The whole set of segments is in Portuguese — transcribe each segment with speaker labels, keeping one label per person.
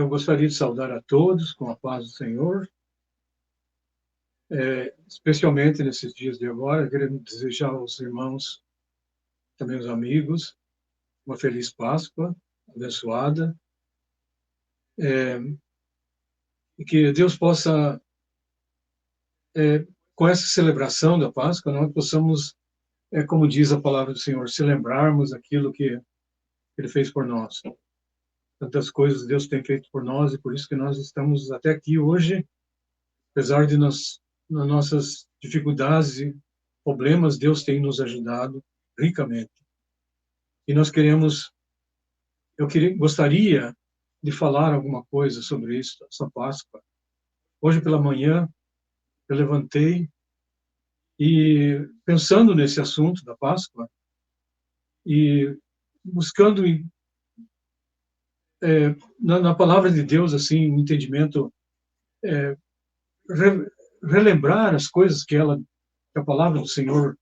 Speaker 1: Eu gostaria de saudar a todos com a paz do Senhor, especialmente nesses dias de agora. Querendo desejar aos irmãos, também aos amigos, uma feliz Páscoa, abençoada, e que Deus possa, com essa celebração da Páscoa, nós possamos, como diz a palavra do Senhor, se lembrarmos daquilo que Ele fez por nós. Tantas coisas Deus tem feito por nós, e por isso que nós estamos até aqui hoje, apesar de nas nossas dificuldades e problemas, Deus tem nos ajudado ricamente. E nós gostaria de falar alguma coisa sobre isso, essa Páscoa. Hoje pela manhã, eu levantei e, pensando nesse assunto da Páscoa, e buscando na palavra de Deus, assim, um entendimento, relembrar as coisas que a palavra do Senhor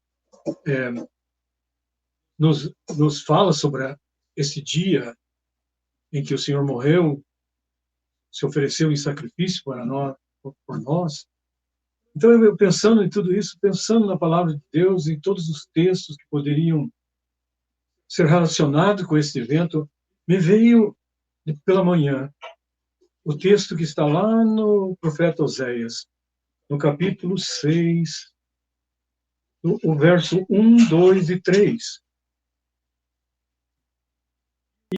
Speaker 1: nos fala sobre esse dia em que o Senhor morreu, se ofereceu em sacrifício por nós. Então, eu pensando em tudo isso, pensando na palavra de Deus, em todos os textos que poderiam ser relacionados com esse evento, me veio pela manhã o texto que está lá no profeta Oséias, no capítulo 6, o verso 1, 2 e 3.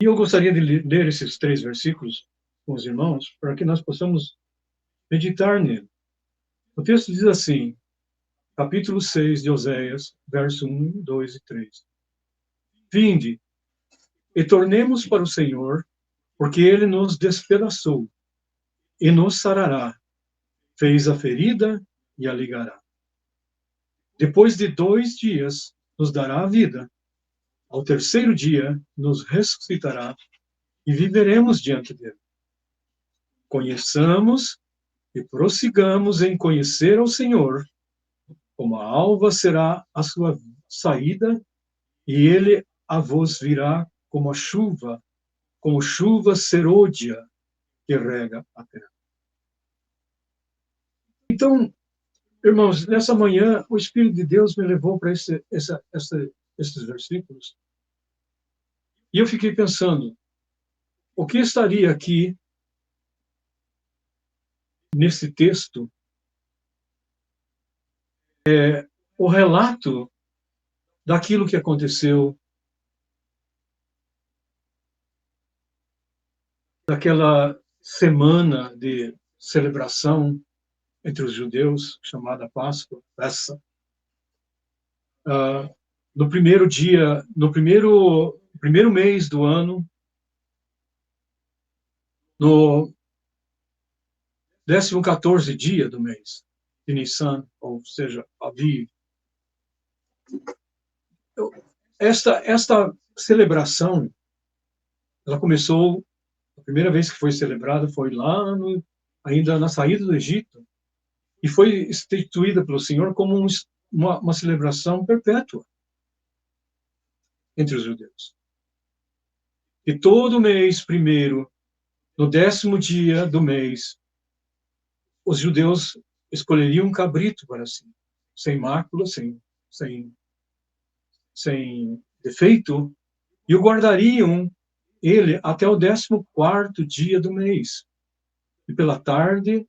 Speaker 1: E eu gostaria de ler esses 3 versículos com os irmãos, para que nós possamos meditar nele. O texto diz assim, capítulo 6 de Oséias, verso 1, 2 e 3. Vinde, e tornemos para o Senhor, porque Ele nos despedaçou, e nos sarará, fez a ferida e a ligará. Depois de 2 dias, nos dará a vida. Ao terceiro dia, nos ressuscitará, e viveremos diante dele. Conheçamos e prossigamos em conhecer ao Senhor, como a alva será a sua saída, e ele a vos virá como chuva serôdia que rega a terra. Então, irmãos, nessa manhã, o Espírito de Deus me levou para esses versículos, e eu fiquei pensando, o que estaria aqui, nesse texto, o relato daquilo que aconteceu naquela semana de celebração entre os judeus, chamada Páscoa, no primeiro dia, no primeiro mês do ano, no 14º dia do mês de Nissan, ou seja, Aviv. Esta celebração, ela começou, a primeira vez que foi celebrada foi lá, ainda na saída do Egito, e foi instituída pelo Senhor como uma celebração perpétua entre os judeus. E todo mês primeiro, no 10º dia do mês, os judeus escolheriam um cabrito para si, sem mácula, sem defeito, e o guardariam ele até o 14º dia do mês. E pela tarde,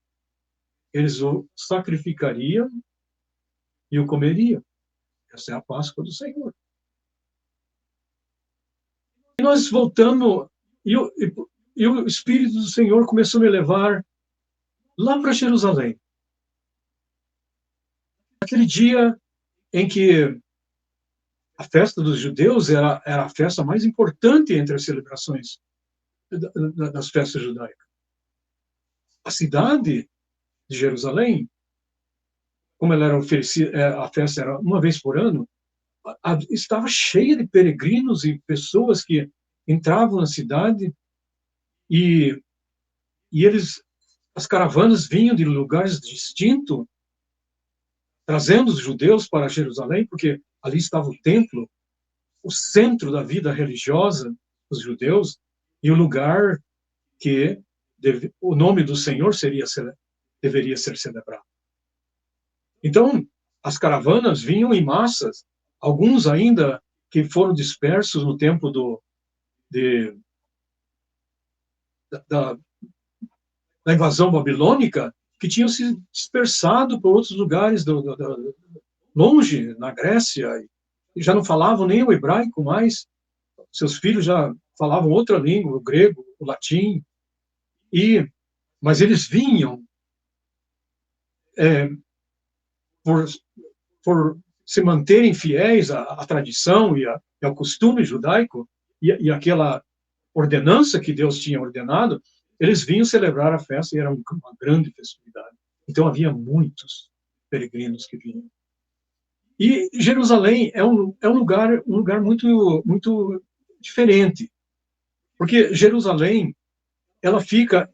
Speaker 1: eles o sacrificariam e o comeriam. Essa é a Páscoa do Senhor. E nós voltamos, e o Espírito do Senhor começou a me levar lá para Jerusalém. Aquele dia em que a festa dos judeus era a festa mais importante entre as celebrações das festas judaicas. A cidade de Jerusalém, como ela era oferecida, a festa era uma vez por ano, estava cheia de peregrinos e pessoas que entravam na cidade e as caravanas vinham de lugares distintos, trazendo os judeus para Jerusalém, porque ali estava o templo, o centro da vida religiosa dos judeus, e o lugar que o nome do Senhor deveria ser celebrado. Então, as caravanas vinham em massas, alguns ainda que foram dispersos no tempo da invasão babilônica, que tinham se dispersado por outros lugares longe, na Grécia, e já não falavam nem o hebraico mais, seus filhos já falavam outra língua, o grego, o latim, mas eles vinham por se manterem fiéis à tradição e ao costume judaico e aquela ordenança que Deus tinha ordenado, eles vinham celebrar a festa e era uma grande festividade. Então havia muitos peregrinos que vinham. E Jerusalém é um lugar muito, muito diferente, porque Jerusalém, ela fica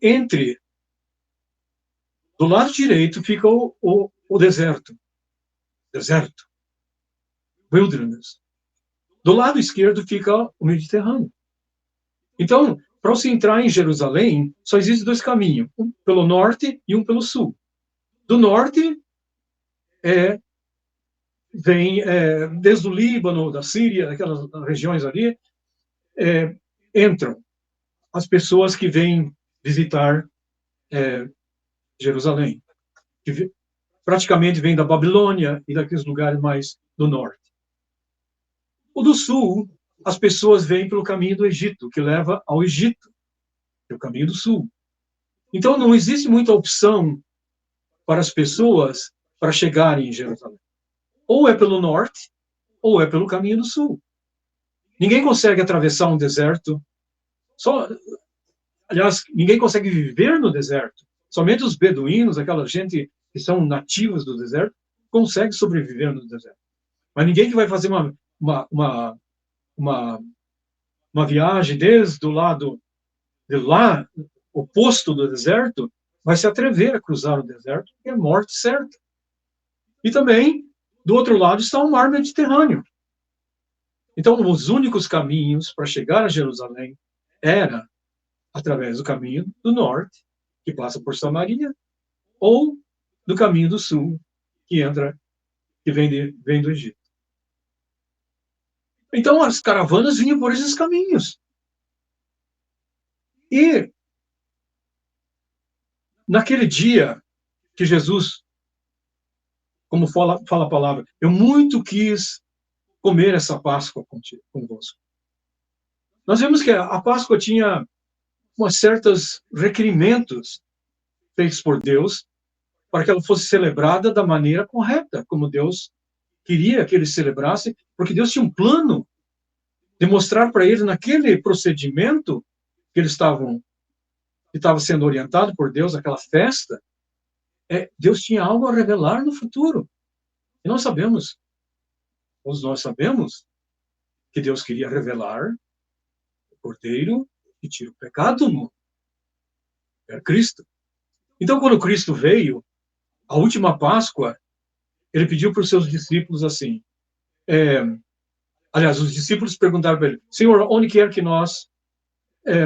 Speaker 1: do lado direito fica o deserto, wilderness. Do lado esquerdo fica o Mediterrâneo. Então, para você entrar em Jerusalém, só existem dois caminhos, um pelo norte e um pelo sul. Do norte vem desde o Líbano, da Síria, aquelas regiões ali, entram as pessoas que vêm visitar Jerusalém, que praticamente vêm da Babilônia e daqueles lugares mais do norte. O do sul, as pessoas vêm pelo caminho do Egito, que leva ao Egito, que é o caminho do sul. Então, não existe muita opção para as pessoas para chegarem em Jerusalém. Ou é pelo norte, ou é pelo caminho do sul. Ninguém consegue atravessar um deserto. Aliás, ninguém consegue viver no deserto. Somente os beduínos, aquela gente que são nativos do deserto, consegue sobreviver no deserto. Mas ninguém que vai fazer uma viagem desde o lado de lá, oposto do deserto, vai se atrever a cruzar o deserto, que é morte certa. E também, do outro lado, está o mar Mediterrâneo. Então, os únicos caminhos para chegar a Jerusalém era através do caminho do norte, que passa por Samaria, ou do caminho do sul, que vem do Egito. Então, as caravanas vinham por esses caminhos. E, naquele dia que Jesus, como fala a palavra, eu muito quis comer essa Páscoa convosco. Nós vemos que a Páscoa tinha certos requerimentos feitos por Deus para que ela fosse celebrada da maneira correta, como Deus queria que eles celebrassem, porque Deus tinha um plano de mostrar para eles, naquele procedimento que eles que estava sendo orientado por Deus, aquela festa, Deus tinha algo a revelar no futuro. E nós sabemos que Deus queria revelar o Cordeiro que tira o pecado do mundo. Era Cristo. Então, quando Cristo veio, a última Páscoa, ele pediu para os seus discípulos assim, aliás, os discípulos perguntaram para ele, Senhor, onde quer que nós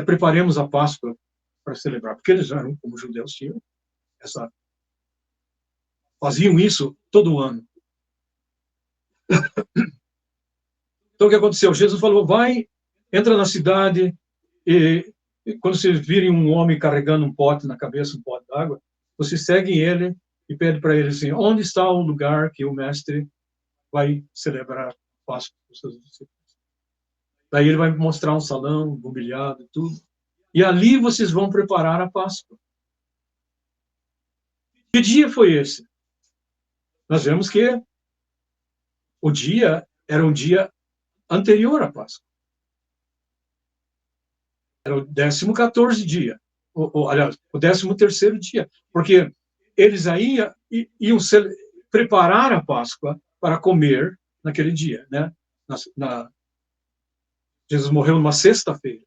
Speaker 1: preparemos a Páscoa para celebrar? Porque eles eram, como judeus, faziam isso todo ano. Então, o que aconteceu? Jesus falou, entra na cidade, e quando vocês virem um homem carregando um pote na cabeça, um pote d'água, vocês seguem ele e pedem para ele assim, onde está o lugar que o mestre vai celebrar a Páscoa com os seus discípulos? Daí ele vai mostrar um salão, mobiliado e tudo. E ali vocês vão preparar a Páscoa. Que dia foi esse? Nós vemos que o dia era um dia anterior à Páscoa. Era o 14º dia. Aliás, o 13º dia. Porque eles aí iam preparar a Páscoa para comer naquele dia, né? Jesus morreu numa sexta-feira.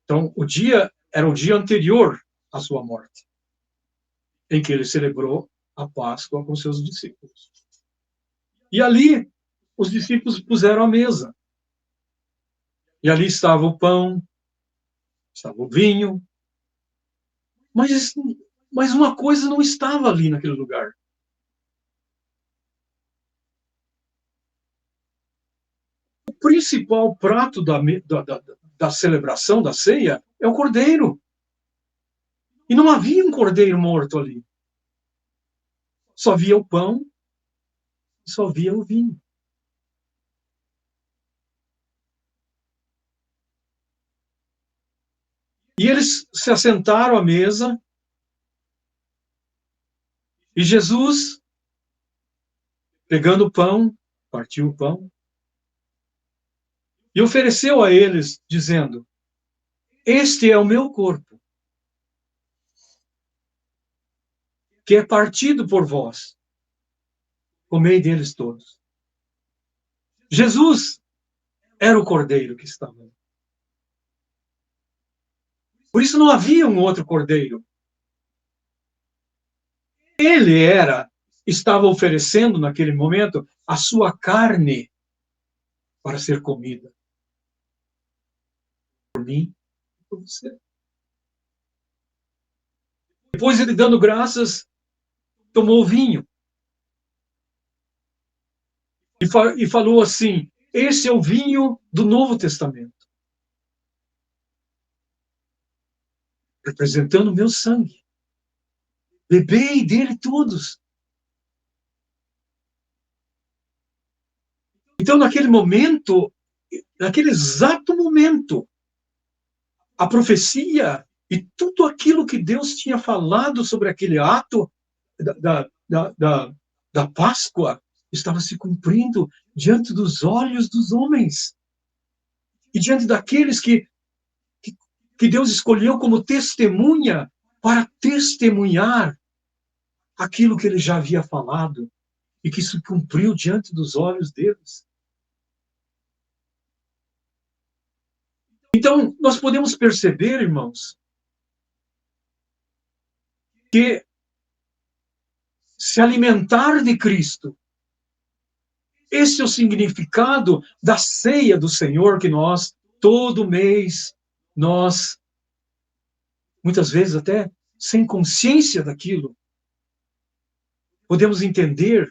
Speaker 1: Então, era o dia anterior à sua morte, em que ele celebrou a Páscoa com seus discípulos. E ali, os discípulos puseram a mesa. E ali estava o pão, estava o vinho, Mas, mas uma coisa não estava ali naquele lugar. O principal prato da celebração, da ceia, é o cordeiro. E não havia um cordeiro morto ali. Só havia o pão, só havia o vinho. E eles se assentaram à mesa, e Jesus, pegando o pão, partiu o pão, e ofereceu a eles, dizendo: Este é o meu corpo, que é partido por vós. Comei deles todos. Jesus era o cordeiro que estava ali. Por isso não havia um outro cordeiro. Ele estava oferecendo naquele momento a sua carne para ser comida por mim e por você. Depois ele, dando graças, tomou o vinho e falou assim: esse é o vinho do Novo Testamento, representando o meu sangue. Bebei dele todos. Então, naquele momento, naquele exato momento, a profecia e tudo aquilo que Deus tinha falado sobre aquele ato da Páscoa estava se cumprindo diante dos olhos dos homens e diante daqueles que Deus escolheu como testemunha para testemunhar aquilo que ele já havia falado e que se cumpriu diante dos olhos deles. Então, nós podemos perceber, irmãos, que se alimentar de Cristo, esse é o significado da ceia do Senhor que nós, todo mês, nós, muitas vezes até sem consciência daquilo, podemos entender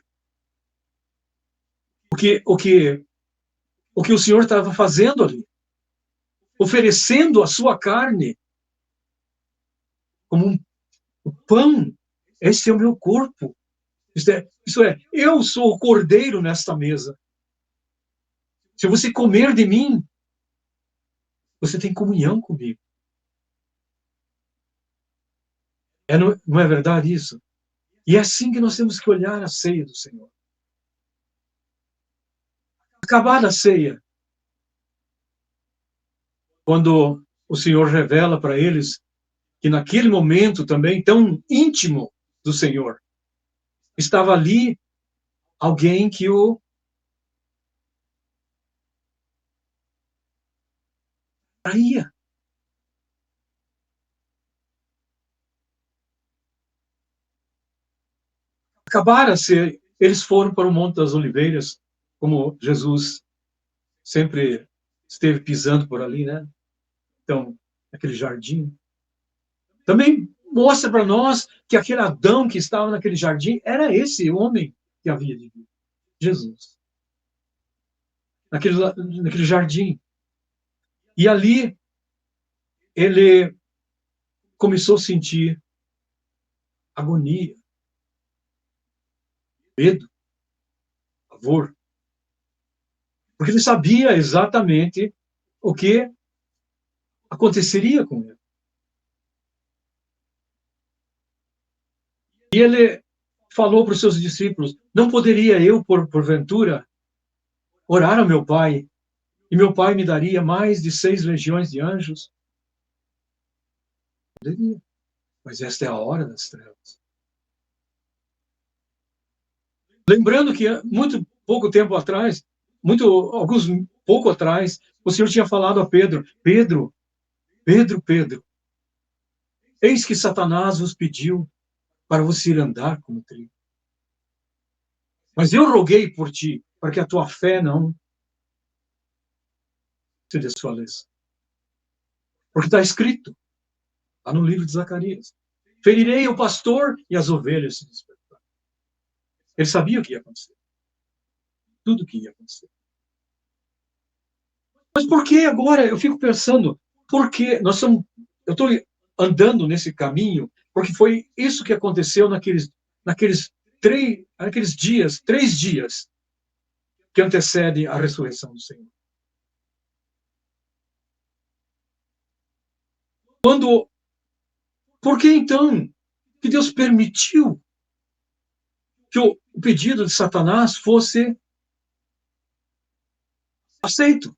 Speaker 1: o que o Senhor estava fazendo ali, oferecendo a sua carne como um pão. Esse é o meu corpo. Isso é, eu sou o cordeiro nesta mesa. Se você comer de mim, você tem comunhão comigo. Não é verdade isso? E é assim que nós temos que olhar a ceia do Senhor. Acabada a ceia, quando o Senhor revela para eles que naquele momento também tão íntimo do Senhor, estava ali alguém que o traía. Acabaram-se, eles foram para o Monte das Oliveiras, como Jesus sempre esteve pisando por ali, né? Então, aquele jardim. Também mostra para nós que aquele Adão que estava naquele jardim era esse homem que havia de vir, Jesus. Naquele jardim. E ali ele começou a sentir agonia, medo, pavor, porque ele sabia exatamente o que aconteceria com ele. E ele falou para os seus discípulos: não poderia eu, porventura, orar ao meu Pai, e meu Pai me daria mais de 6 legiões de anjos? Poderia, mas esta é a hora das trevas. Lembrando que muito pouco tempo atrás, pouco atrás, o Senhor tinha falado a Pedro: Pedro, Pedro, Pedro, eis que Satanás vos pediu para você ir andar como trigo. Mas eu roguei por ti, para que a tua fé não se desfaleça. Porque está escrito, lá no livro de Zacarias. Ferirei o pastor e as ovelhas se despertarão. Ele sabia o que ia acontecer. Tudo o que ia acontecer. Mas por que agora? Eu fico pensando, por que eu estou andando nesse caminho, porque foi isso que aconteceu naqueles dias, 3 dias, que antecedem a ressurreição do Senhor. Por que então que Deus permitiu que o pedido de Satanás fosse aceito?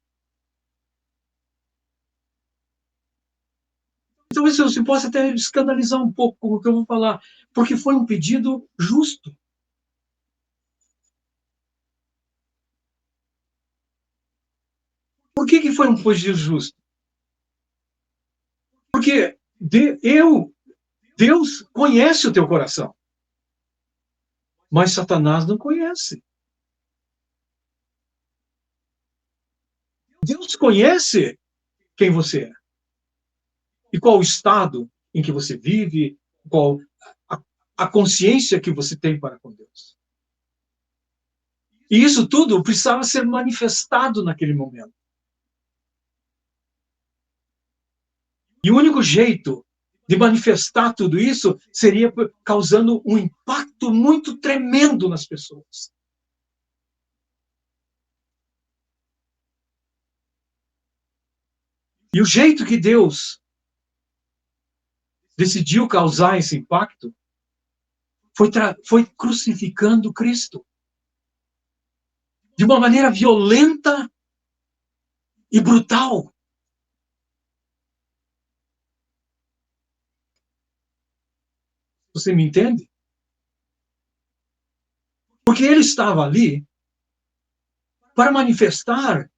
Speaker 1: Então, isso você pode até escandalizar um pouco com o que eu vou falar, porque foi um pedido justo. Por que foi um pedido justo? Porque Deus conhece o teu coração, mas Satanás não conhece. Deus conhece quem você é e qual o estado em que você vive, qual a consciência que você tem para com Deus. E isso tudo precisava ser manifestado naquele momento. E o único jeito de manifestar tudo isso seria causando um impacto muito tremendo nas pessoas. E o jeito que Deus decidiu causar esse impacto foi crucificando Cristo. De uma maneira violenta e brutal. Você me entende? Porque ele estava ali para manifestar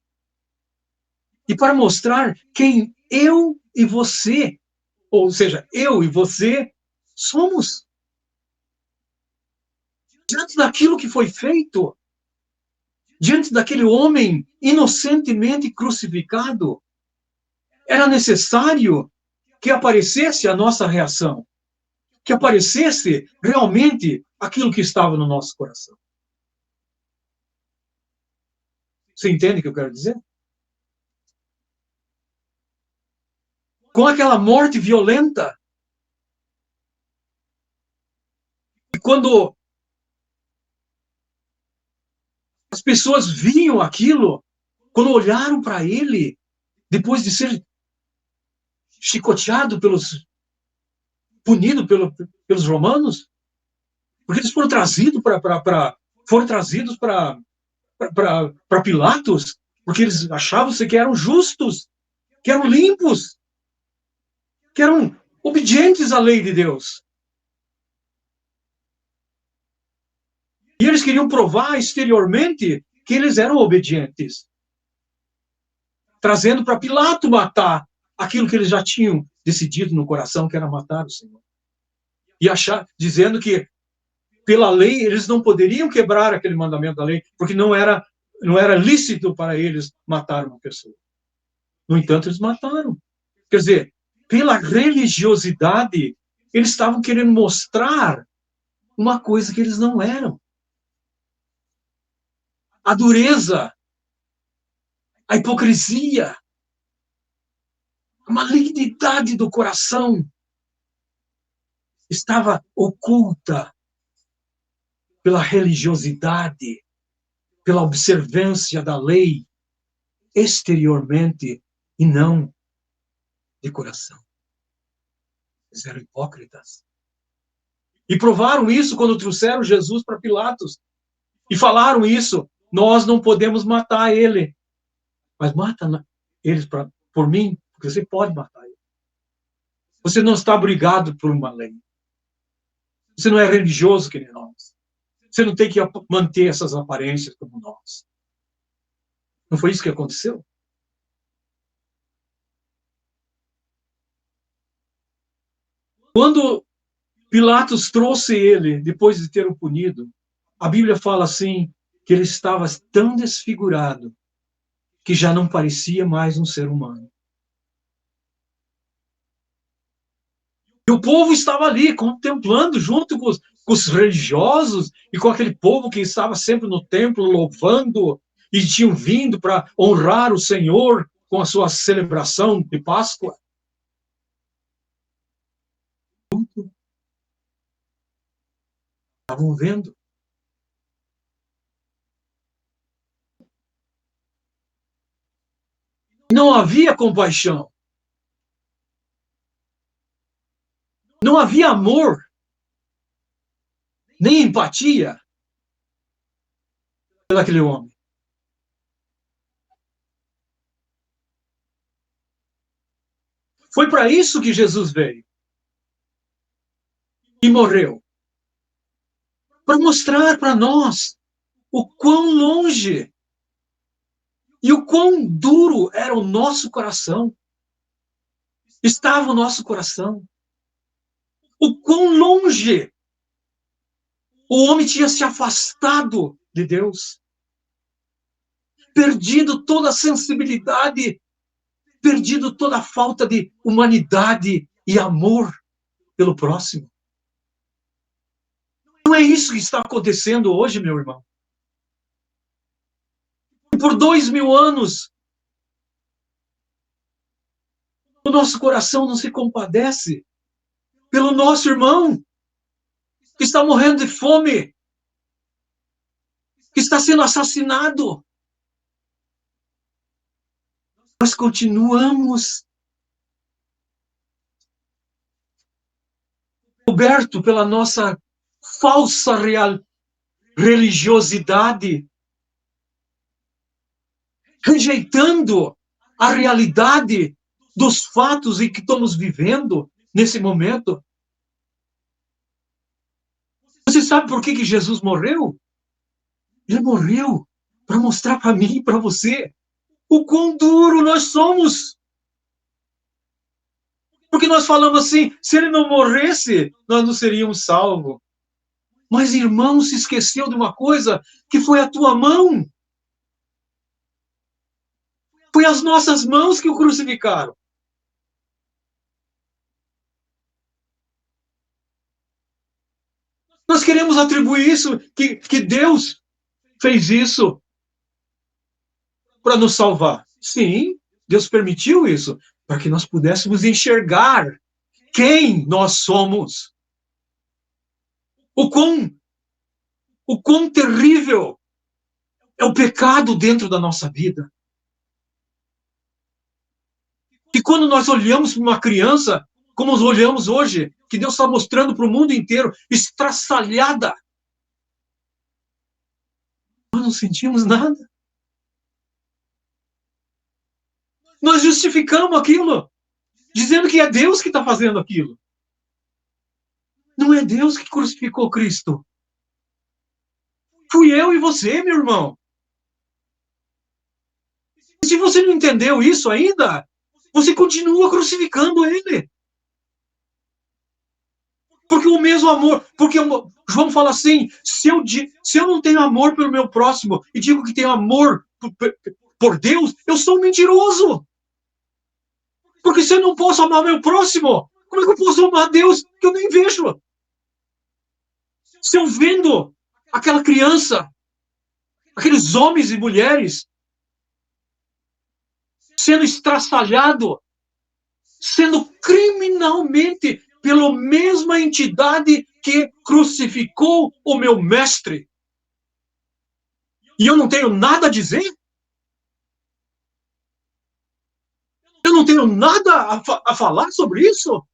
Speaker 1: e para mostrar quem eu e você, ou seja, eu e você, somos. Diante daquilo que foi feito, diante daquele homem inocentemente crucificado, era necessário que aparecesse a nossa reação, que aparecesse realmente aquilo que estava no nosso coração. Você entende o que eu quero dizer? Com aquela morte violenta, e quando as pessoas viam aquilo, quando olharam para ele, depois de ser chicoteado punido pelos romanos, porque eles foram trazidos para Pilatos, porque eles achavam-se que eram justos, que eram limpos, que eram obedientes à lei de Deus. E eles queriam provar exteriormente que eles eram obedientes, trazendo para Pilato matar aquilo que eles já tinham decidido no coração, que era matar o Senhor. E dizendo que pela lei eles não poderiam quebrar aquele mandamento da lei, porque não era lícito para eles matar uma pessoa. No entanto, eles mataram. Quer dizer, pela religiosidade, eles estavam querendo mostrar uma coisa que eles não eram. A dureza, a hipocrisia, a malignidade do coração estava oculta pela religiosidade, pela observância da lei exteriormente e não de coração. Eles eram hipócritas. E provaram isso quando trouxeram Jesus para Pilatos. E falaram isso: nós não podemos matar ele. Mas mata eles por mim, porque você pode matar ele. Você não está obrigado por uma lei. Você não é religioso que nem nós. Você não tem que manter essas aparências como nós. Não foi isso que aconteceu? Quando Pilatos trouxe ele, depois de ter o punido, a Bíblia fala assim, que ele estava tão desfigurado que já não parecia mais um ser humano. E o povo estava ali, contemplando, junto com os religiosos e com aquele povo que estava sempre no templo, louvando, e tinham vindo para honrar o Senhor com a sua celebração de Páscoa. Estavam vendo. Não havia compaixão. Não havia amor, nem empatia pelaquele homem. Foi para isso que Jesus veio e morreu. Para mostrar para nós o quão longe e o quão duro era o nosso coração. Estava o nosso coração. O quão longe o homem tinha se afastado de Deus. Perdido toda a sensibilidade, perdido toda a falta de humanidade e amor pelo próximo. Não é isso que está acontecendo hoje, meu irmão. E por 2000 anos, o nosso coração não se compadece pelo nosso irmão que está morrendo de fome, que está sendo assassinado. Nós continuamos coberto pela nossa falsa religiosidade, rejeitando a realidade dos fatos em que estamos vivendo nesse momento. Você sabe por que Jesus morreu? Ele morreu para mostrar para mim e para você o quão duro nós somos. Porque nós falamos assim, se ele não morresse, nós não seríamos salvos. Mas, irmão, se esqueceu de uma coisa, que foi a tua mão. Foi as nossas mãos que o crucificaram. Nós queremos atribuir isso, que Deus fez isso para nos salvar. Sim, Deus permitiu isso, para que nós pudéssemos enxergar quem nós somos. O quão terrível é o pecado dentro da nossa vida. E quando nós olhamos para uma criança, como nós olhamos hoje, que Deus está mostrando para o mundo inteiro, estraçalhada, nós não sentimos nada. Nós justificamos aquilo, dizendo que é Deus que está fazendo aquilo. Não é Deus que crucificou Cristo. Fui eu e você, meu irmão. E se você não entendeu isso ainda, você continua crucificando ele. Porque o mesmo amor, porque João fala assim, se eu não tenho amor pelo meu próximo e digo que tenho amor por Deus, eu sou um mentiroso. Porque se eu não posso amar meu próximo, como é que eu posso amar Deus que eu nem vejo? Se eu vendo aquela criança, aqueles homens e mulheres sendo estraçalhado, sendo criminalmente pela mesma entidade que crucificou o meu mestre. E eu não tenho nada a dizer? Eu não tenho nada a falar sobre isso?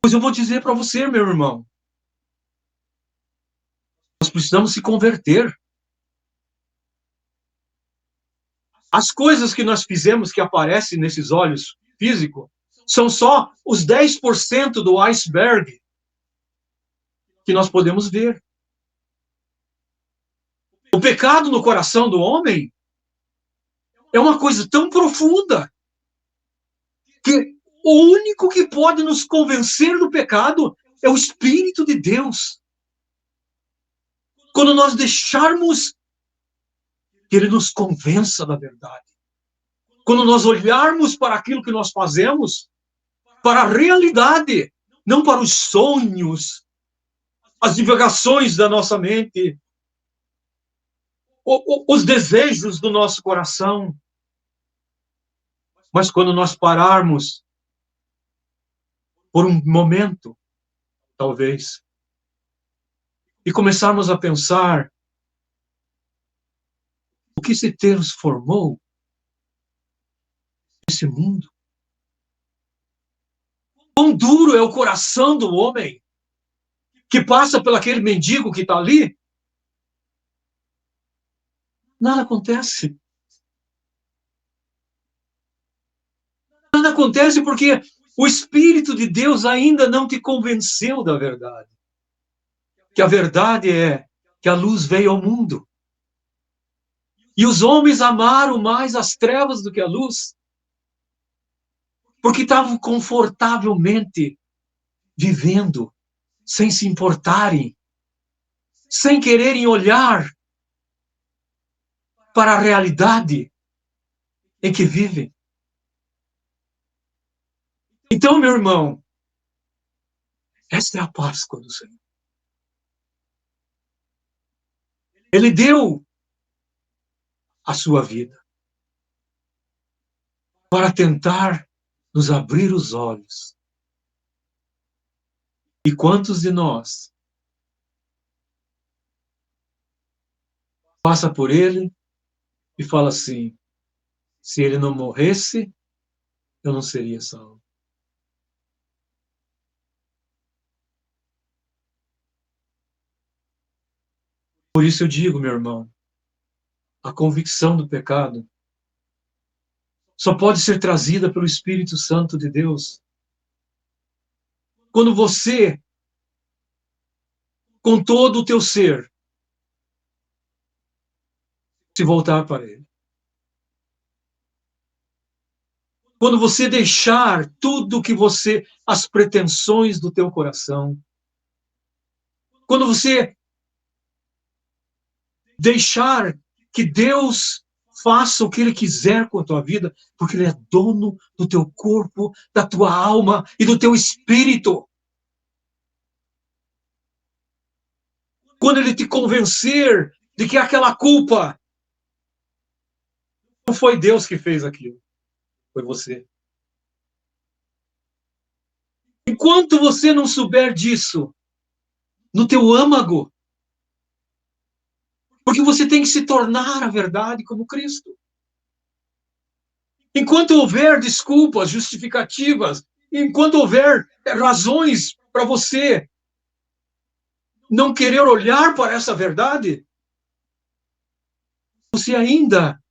Speaker 1: Pois eu vou dizer para você, meu irmão. Nós precisamos se converter. As coisas que nós fizemos que aparecem nesses olhos físicos são só os 10% do iceberg que nós podemos ver. O pecado no coração do homem é uma coisa tão profunda que o único que pode nos convencer do pecado é o Espírito de Deus. Quando nós deixarmos que Ele nos convença da verdade. Quando nós olharmos para aquilo que nós fazemos, para a realidade, não para os sonhos, as divagações da nossa mente, os desejos do nosso coração. Mas quando nós pararmos por um momento, talvez, e começarmos a pensar o que se transformou nesse mundo. Quão duro é o coração do homem que passa por aquele mendigo que está ali. Nada acontece. Nada acontece porque o Espírito de Deus ainda não te convenceu da verdade. Que a verdade é que a luz veio ao mundo. E os homens amaram mais as trevas do que a luz. Porque estavam confortavelmente vivendo, sem se importarem, sem quererem olhar para a realidade em que vivem. Então, meu irmão, esta é a Páscoa do Senhor. Ele deu a sua vida para tentar nos abrir os olhos. E quantos de nós passa por ele e fala assim: se ele não morresse, eu não seria salvo. Por isso eu digo, meu irmão, a convicção do pecado só pode ser trazida pelo Espírito Santo de Deus quando você, com todo o teu ser, se voltar para ele. Quando você deixar tudo que você, as pretensões do teu coração, quando você deixar que Deus faça o que Ele quiser com a tua vida, porque Ele é dono do teu corpo, da tua alma e do teu espírito. Quando Ele te convencer de que aquela culpa não foi Deus que fez aquilo, foi você. Enquanto você não souber disso, no teu âmago, porque você tem que se tornar a verdade como Cristo. Enquanto houver desculpas, justificativas, enquanto houver razões para você não querer olhar para essa verdade, você ainda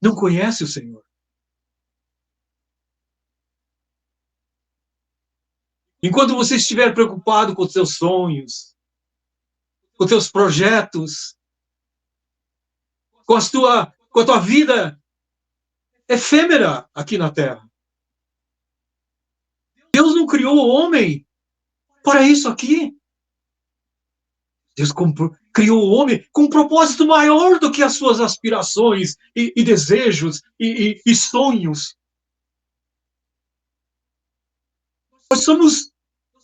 Speaker 1: não conhece o Senhor. Enquanto você estiver preocupado com os seus sonhos, com os seus projetos, com a tua vida efêmera aqui na Terra. Deus não criou o homem para isso aqui. Deus criou o homem com um propósito maior do que as suas aspirações e desejos e sonhos.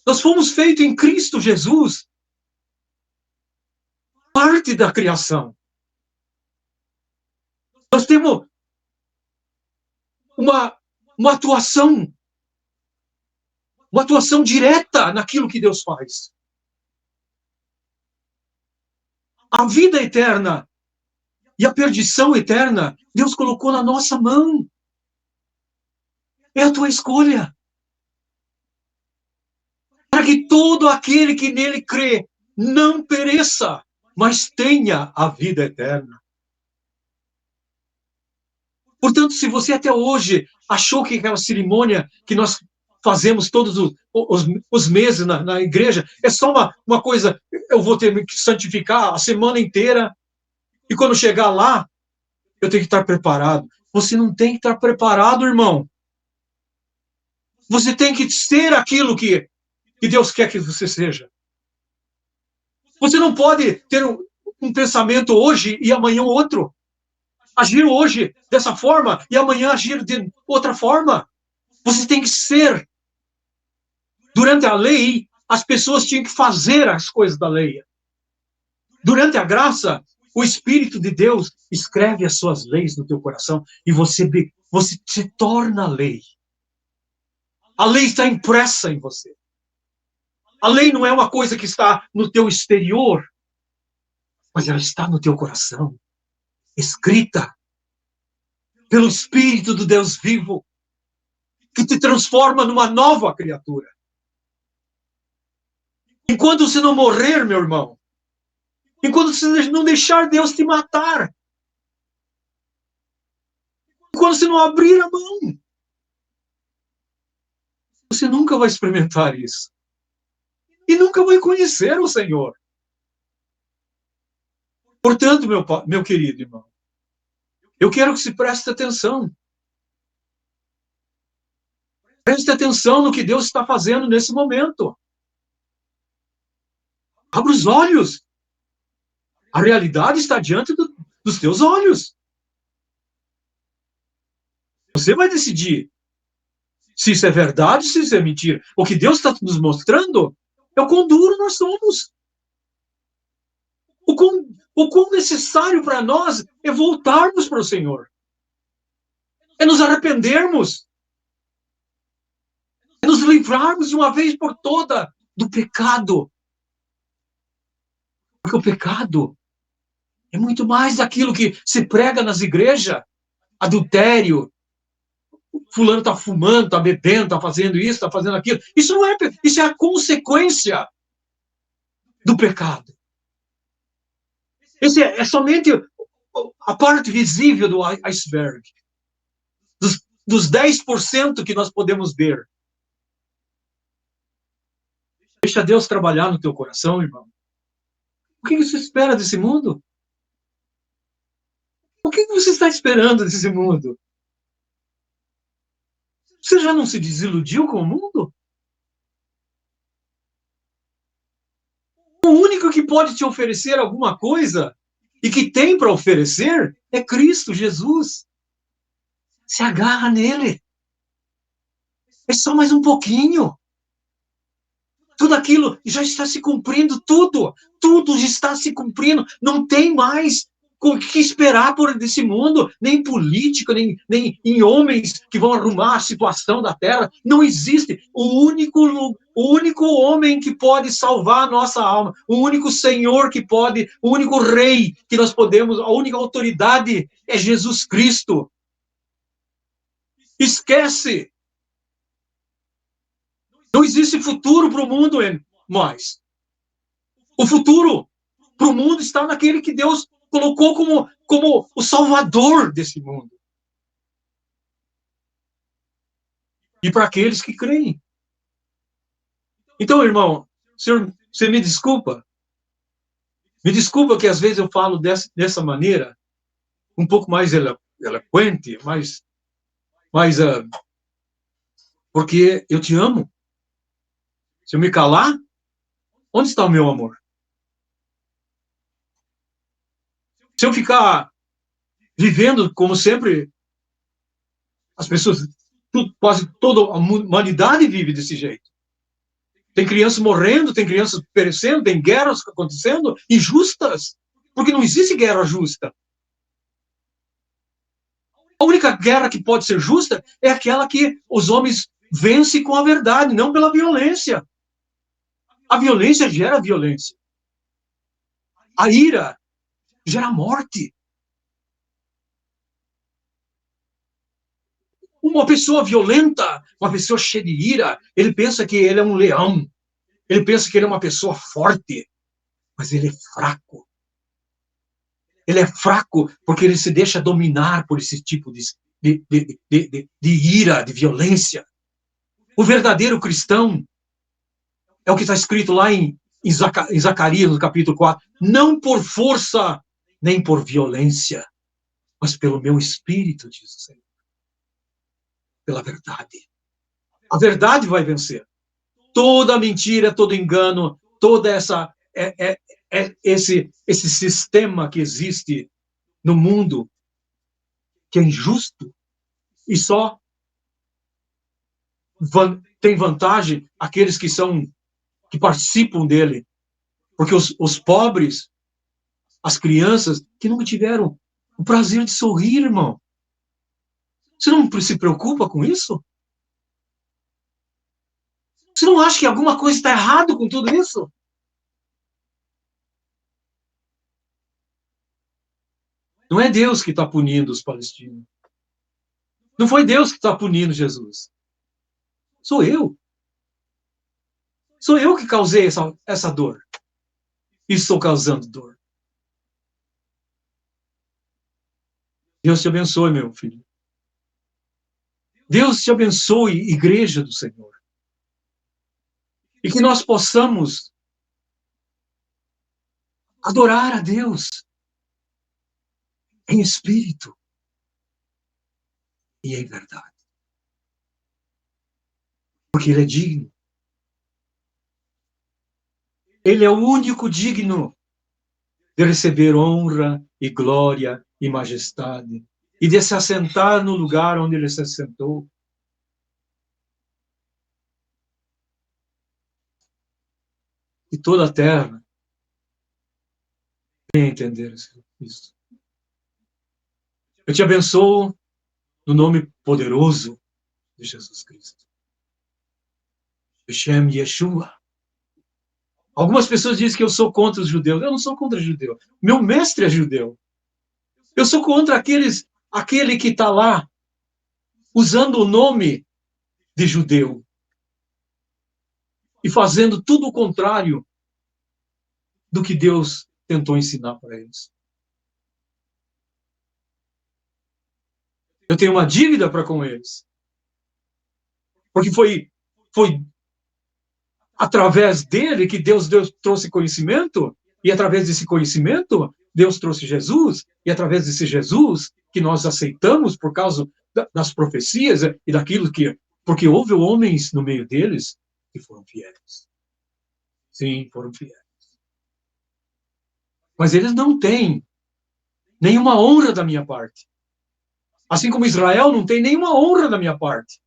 Speaker 1: Nós fomos feitos em Cristo Jesus, parte da criação. Nós temos uma atuação direta naquilo que Deus faz. A vida eterna e a perdição eterna, Deus colocou na nossa mão. É a tua escolha. Para que todo aquele que nele crê não pereça, mas tenha a vida eterna. Portanto, se você até hoje achou que aquela cerimônia que nós fazemos todos os meses na igreja é só uma coisa, eu vou ter que santificar a semana inteira, e quando chegar lá, eu tenho que estar preparado. Você não tem que estar preparado, irmão. Você tem que ser aquilo que Deus quer que você seja. Você não pode ter um pensamento hoje e amanhã outro. Agir hoje dessa forma e amanhã agir de outra forma. Você tem que ser. Durante a lei, as pessoas tinham que fazer as coisas da lei. Durante a graça, o Espírito de Deus escreve as suas leis no teu coração e você se torna a lei. A lei está impressa em você. A lei não é uma coisa que está no teu exterior, mas ela está no teu coração, escrita pelo Espírito do Deus vivo, que te transforma numa nova criatura. Enquanto você não morrer, meu irmão, enquanto você não deixar Deus te matar, enquanto você não abrir a mão, você nunca vai experimentar isso. E nunca vai conhecer o Senhor. Portanto, meu querido irmão, eu quero que se preste atenção. Preste atenção no que Deus está fazendo nesse momento. Abra os olhos. A realidade está diante dos teus olhos. Você vai decidir se isso é verdade, se isso é mentira. O que Deus está nos mostrando é o quão duro nós somos. O quão necessário para nós é voltarmos para o Senhor. É nos arrependermos. É nos livrarmos de uma vez por toda do pecado. Porque o pecado é muito mais daquilo que se prega nas igrejas. Adultério. Fulano está fumando, está bebendo, está fazendo isso, está fazendo aquilo. Isso não é, isso é a consequência do pecado. Esse é somente a parte visível do iceberg. Dos 10% que nós podemos ver. Deixa Deus trabalhar no teu coração, irmão. O que você espera desse mundo? O que você está esperando desse mundo? Você já não se desiludiu com o mundo? O único que pode te oferecer alguma coisa e que tem para oferecer é Cristo Jesus. Se agarra nele. É só mais um pouquinho. Tudo aquilo já está se cumprindo, tudo já está se cumprindo. Não tem mais o que esperar por desse mundo, nem político, nem em homens que vão arrumar a situação da terra. Não existe. O único homem que pode salvar a nossa alma, o único Senhor que pode, o único Rei que nós podemos, a única autoridade é Jesus Cristo. Esquece. Não existe futuro para o mundo mais. O futuro para o mundo está naquele que Deus colocou como o salvador desse mundo. E para aqueles que creem. Então, irmão, senhor, você me desculpa. Me desculpa que às vezes eu falo dessa maneira, um pouco mais eloquente, porque eu te amo. Se eu me calar, onde está o meu amor? Se eu ficar vivendo como sempre, as pessoas, quase toda a humanidade vive desse jeito. Tem crianças morrendo, tem crianças perecendo, tem guerras acontecendo, injustas, porque não existe guerra justa. A única guerra que pode ser justa é aquela que os homens vencem com a verdade, não pela violência. A violência gera violência. A ira gera morte. Uma pessoa violenta, uma pessoa cheia de ira, ele pensa que ele é um leão. Ele pensa que ele é uma pessoa forte. Mas ele é fraco. Ele é fraco porque ele se deixa dominar por esse tipo de ira, de violência. O verdadeiro cristão é o que está escrito lá em Zacarias, no capítulo 4. Não por força, nem por violência, mas pelo meu espírito, diz o Senhor. Pela verdade. A verdade vai vencer. Toda mentira, todo engano, toda esse sistema que existe no mundo, que é injusto, e só tem vantagem aqueles que participam dele, porque os pobres, as crianças que nunca tiveram o prazer de sorrir, irmão. Você não se preocupa com isso? Você não acha que alguma coisa está errado com tudo isso? Não é Deus que está punindo os palestinos. Não foi Deus que está punindo Jesus. Sou eu. Sou eu que causei essa dor. E estou causando dor. Deus te abençoe, meu filho. Deus te abençoe, igreja do Senhor. E que nós possamos adorar a Deus em espírito e em verdade. Porque Ele é digno. Ele é o único digno de receber honra e glória e majestade e de se assentar no lugar onde Ele se assentou. E toda a terra tem a entender isso. Eu te abençoo no nome poderoso de Jesus Cristo. Hashem Yeshua. Algumas pessoas dizem que eu sou contra os judeus. Eu não sou contra os judeus. Meu mestre é judeu. Eu sou contra aquele que está lá usando o nome de judeu e fazendo tudo o contrário do que Deus tentou ensinar para eles. Eu tenho uma dívida para com eles. Porque foi através dele que Deus trouxe conhecimento, e através desse conhecimento, Deus trouxe Jesus, e através desse Jesus que nós aceitamos por causa das profecias e daquilo que... Porque houve homens no meio deles que foram fiéis. Sim, foram fiéis. Mas eles não têm nenhuma honra da minha parte. Assim como Israel não tem nenhuma honra da minha parte.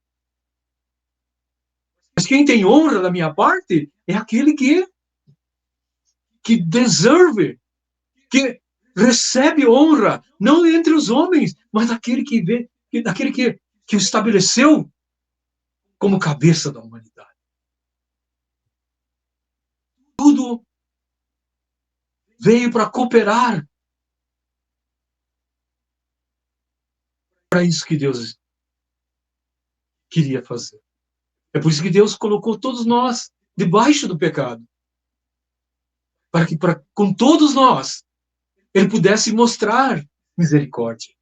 Speaker 1: Mas quem tem honra da minha parte é aquele que deserve, que recebe honra, não entre os homens, mas daquele que vê, daquele que o estabeleceu como cabeça da humanidade. Tudo veio para cooperar para isso que Deus queria fazer. É por isso que Deus colocou todos nós debaixo do pecado. Para que com todos nós Ele pudesse mostrar misericórdia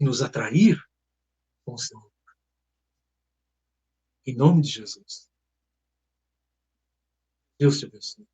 Speaker 1: e nos atrair com o seu amor. Em nome de Jesus. Deus te abençoe.